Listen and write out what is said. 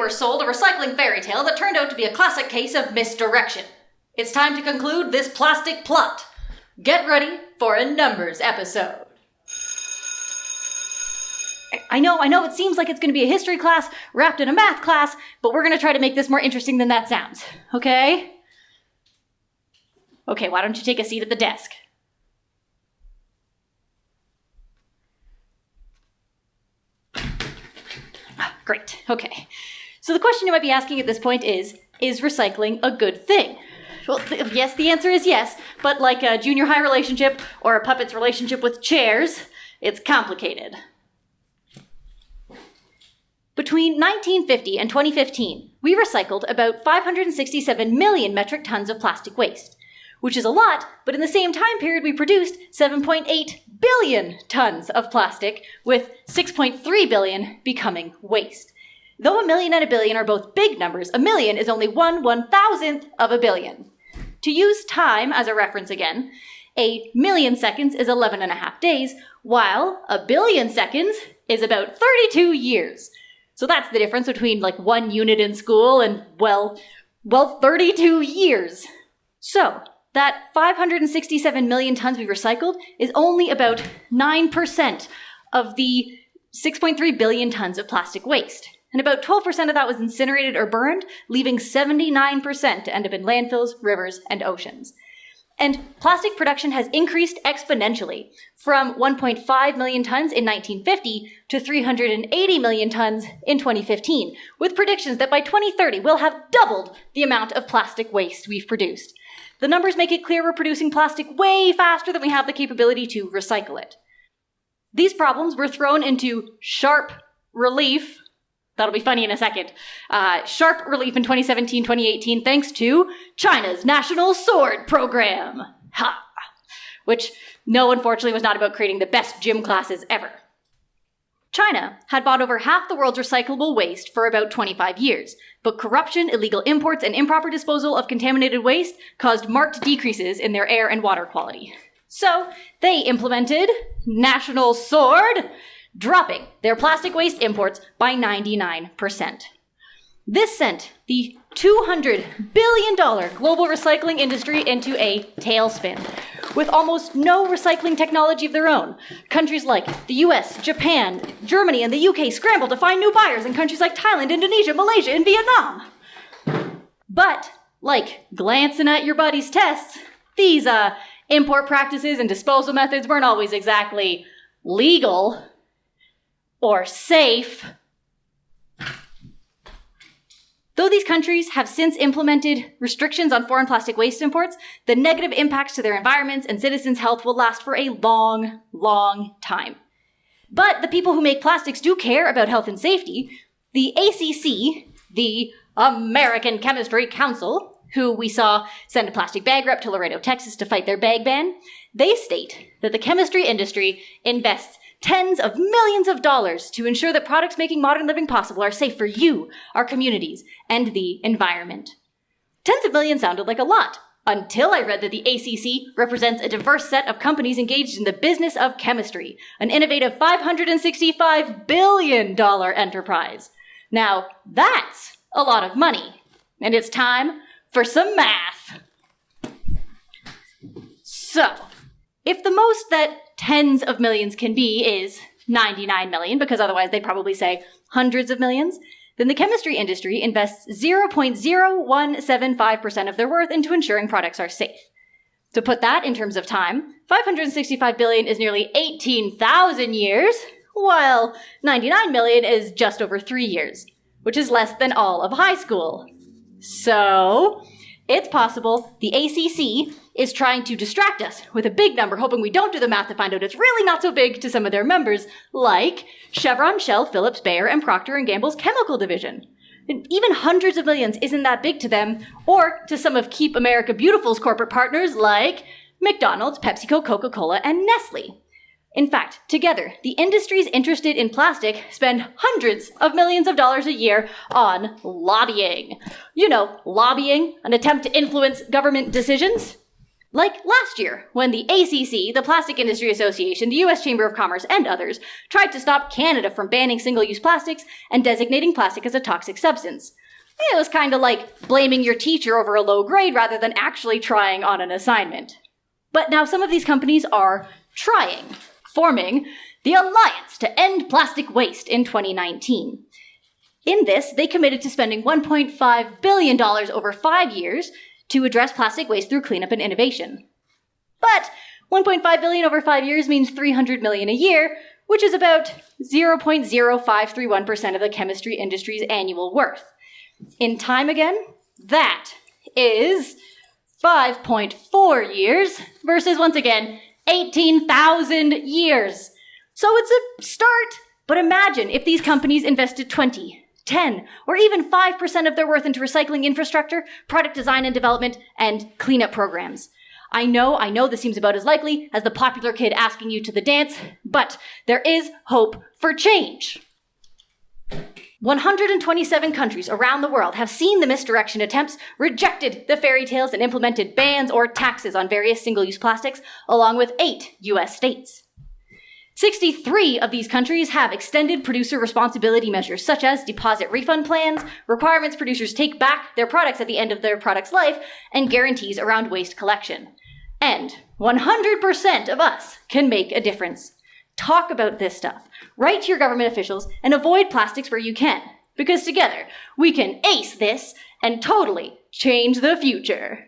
were sold a recycling fairy tale that turned out to be a classic case of misdirection. It's time to conclude this plastic plot. Get ready for a numbers episode. I know, it seems like it's going to be a history class wrapped in a math class, but we're going to try to make this more interesting than that sounds, okay? Okay, why don't you take a seat at the desk? Great, okay. So the question you might be asking at this point is recycling a good thing? Well, yes, the answer is yes, but like a junior high relationship or a puppet's relationship with chairs, it's complicated. Between 1950 and 2015, we recycled about 567 million metric tons of plastic waste, which is a lot, but in the same time period we produced 7.8 billion tons of plastic, with 6.3 billion becoming waste. Though a million and a billion are both big numbers, a million is only 1/1000th of a billion. To use time as a reference again, a million seconds is 11.5 days, while a billion seconds is about 32 years. So that's the difference between like 1 unit in school and, well, 32 years. So that 567 million tons we recycled is only about 9% of the 6.3 billion tons of plastic waste. And about 12% of that was incinerated or burned, leaving 79% to end up in landfills, rivers, and oceans. And plastic production has increased exponentially from 1.5 million tons in 1950 to 380 million tons in 2015, with predictions that by 2030 we'll have doubled the amount of plastic waste we've produced. The numbers make it clear we're producing plastic way faster than we have the capability to recycle it. These problems were thrown into sharp relief. That'll be funny in a second. Sharp relief in 2017-2018 thanks to China's National Sword Program. Ha! Which, no, unfortunately, was not about creating the best gym classes ever. China had bought over half the world's recyclable waste for about 25 years, but corruption, illegal imports, and improper disposal of contaminated waste caused marked decreases in their air and water quality. So, they implemented National Sword, dropping their plastic waste imports by 99%. This sent the $200 billion global recycling industry into a tailspin, with almost no recycling technology of their own. Countries like the US, Japan, Germany, and the UK scrambled to find new buyers in countries like Thailand, Indonesia, Malaysia, and Vietnam. But, like glancing at your buddy's tests, these import practices and disposal methods weren't always exactly legal or safe. Though these countries have since implemented restrictions on foreign plastic waste imports, the negative impacts to their environments and citizens' health will last for a long, long time. But the people who make plastics do care about health and safety. The ACC, the American Chemistry Council, who we saw send a plastic bag rep to Laredo, Texas to fight their bag ban, they state that the chemistry industry invests tens of millions of dollars to ensure that products making modern living possible are safe for you, our communities, and the environment. Tens of millions sounded like a lot, until I read that the ACC represents a diverse set of companies engaged in the business of chemistry, an innovative $565 billion enterprise. Now, that's a lot of money, and it's time for some math. So, if the most that tens of millions can be is 99 million, because otherwise they'd probably say hundreds of millions, then the chemistry industry invests 0.0175% of their worth into ensuring products are safe. To put that in terms of time, 565 billion is nearly 18,000 years, while 99 million is just over 3 years, which is less than all of high school. So, it's possible the ACC is trying to distract us with a big number, hoping we don't do the math to find out it's really not so big to some of their members, like Chevron, Shell, Phillips, Bayer, and Procter & Gamble's chemical division. Even hundreds of millions isn't that big to them, or to some of Keep America Beautiful's corporate partners like McDonald's, PepsiCo, Coca-Cola, and Nestle. In fact, together, the industries interested in plastic spend hundreds of millions of dollars a year on lobbying. You know, lobbying, an attempt to influence government decisions. Like last year, when the ACC, the Plastic Industry Association, the US Chamber of Commerce, and others tried to stop Canada from banning single-use plastics and designating plastic as a toxic substance. It was kind of like blaming your teacher over a low grade rather than actually trying on an assignment. But now some of these companies are trying, forming the Alliance to End Plastic Waste in 2019. In this, they committed to spending $1.5 billion over 5 years to address plastic waste through cleanup and innovation. But $1.5 billion over 5 years means $300 million a year, which is about 0.0531% of the chemistry industry's annual worth. In time again, that is 5.4 years versus, once again, 18,000 years. So it's a start, but imagine if these companies invested 20, 10, or even 5% of their worth into recycling infrastructure, product design and development, and cleanup programs. I know this seems about as likely as the popular kid asking you to the dance, but there is hope for change. 127 countries around the world have seen the misdirection attempts, rejected the fairy tales, and implemented bans or taxes on various single-use plastics, along with 8 US states. 63 of these countries have extended producer responsibility measures, such as deposit refund plans, requirements producers take back their products at the end of their product's life, and guarantees around waste collection. And 100% of us can make a difference. Talk about this stuff. Write to your government officials and avoid plastics where you can, because together we can ace this and totally change the future.